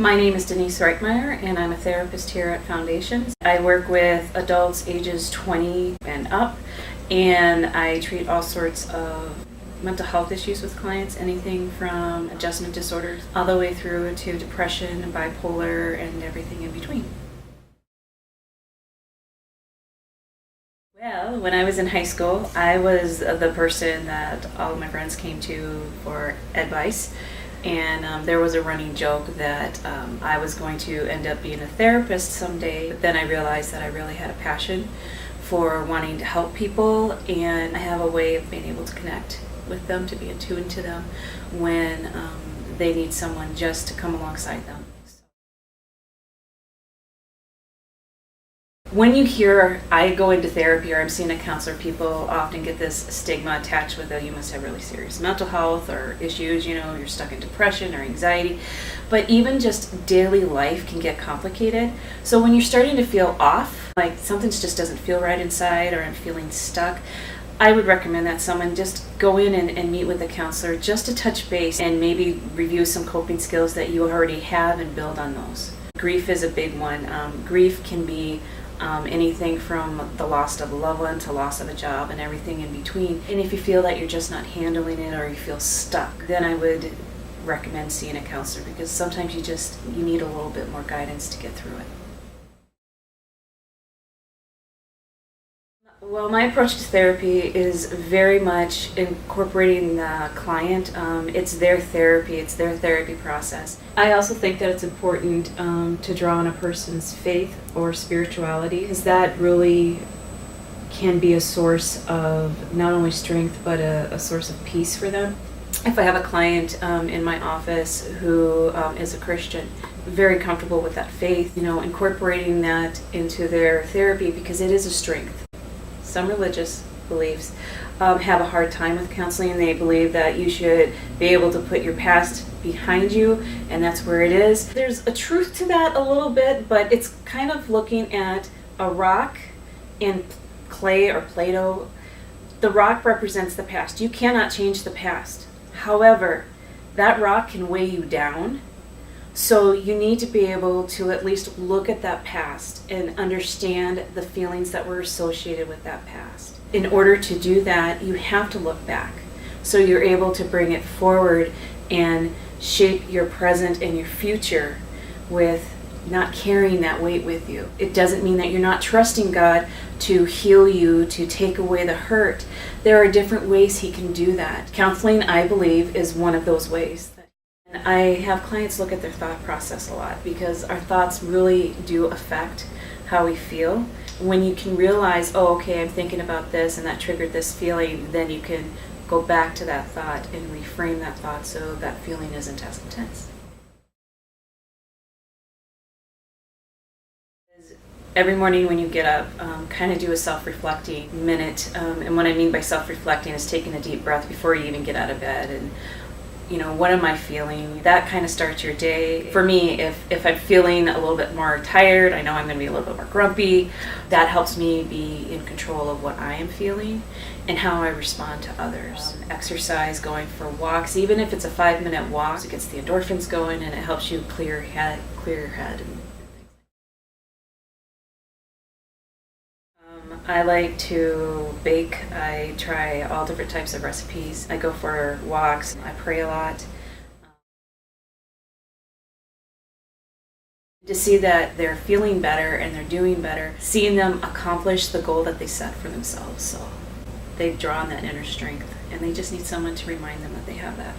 My name is Denise RIGHTMIER, and I'm a therapist here at Foundations. I work with adults ages 20 and up, and I treat all sorts of mental health issues with clients, anything from adjustment disorders all the way through to depression and bipolar and everything in between. Well, when I was in high school, I was the person that all of my friends came to for advice. And there was a running joke that I was going to end up being a therapist someday. But then I realized that I really had a passion for wanting to help people, and I have a way of being able to connect with them, to be attuned to them when they need someone just to come alongside them. When you hear I go into therapy or I'm seeing a counselor, people often get this stigma attached with it. You must have really serious mental health or issues, you're stuck in depression or anxiety. But even just daily life can get complicated. So when you're starting to feel off, like something just doesn't feel right inside or I'm feeling stuck, I would recommend that someone just go in and meet with a counselor just to touch base and maybe review some coping skills that you already have and build on those. Grief is a big one. Grief can be anything from the loss of a loved one to loss of a job and everything in between. And if you feel that you're just not handling it or you feel stuck, then I would recommend seeing a counselor, because sometimes you need a little bit more guidance to get through it. Well, my approach to therapy is very much incorporating the client. It's their therapy, it's their therapy process. I also think that it's important to draw on a person's faith or spirituality, because that really can be a source of not only strength but a source of peace for them. If I have a client in my office who is a Christian, very comfortable with that faith, incorporating that into their therapy, because it is a strength. Some religious beliefs have a hard time with counseling. They believe that you should be able to put your past behind you, and that's where it is. There's a truth to that a little bit, but it's kind of looking at a rock in clay or Play-Doh. The rock represents the past. You cannot change the past. However, that rock can weigh you down. So you need to be able to at least look at that past and understand the feelings that were associated with that past. In order to do that, you have to look back. So you're able to bring it forward and shape your present and your future with not carrying that weight with you. It doesn't mean that you're not trusting God to heal you, to take away the hurt. There are different ways He can do that. Counseling, I believe, is one of those ways. I have clients look at their thought process a lot, because our thoughts really do affect how we feel. When you can realize, okay, I'm thinking about this and that triggered this feeling, then you can go back to that thought and reframe that thought so that feeling isn't as intense. Every morning when you get up, kind of do a self-reflecting minute. And what I mean by self-reflecting is taking a deep breath before you even get out of bed, and what am I feeling? That kind of starts your day. For me, if I'm feeling a little bit more tired, I know I'm going to be a little bit more grumpy. That helps me be in control of what I am feeling and how I respond to others. Exercise, going for walks, even if it's a 5-minute walk, it gets the endorphins going and it helps you clear your head. I like to bake. I try all different types of recipes. I go for walks. I pray a lot. To see that they're feeling better and they're doing better, seeing them accomplish the goal that they set for themselves. So they've drawn that inner strength, and they just need someone to remind them that they have that.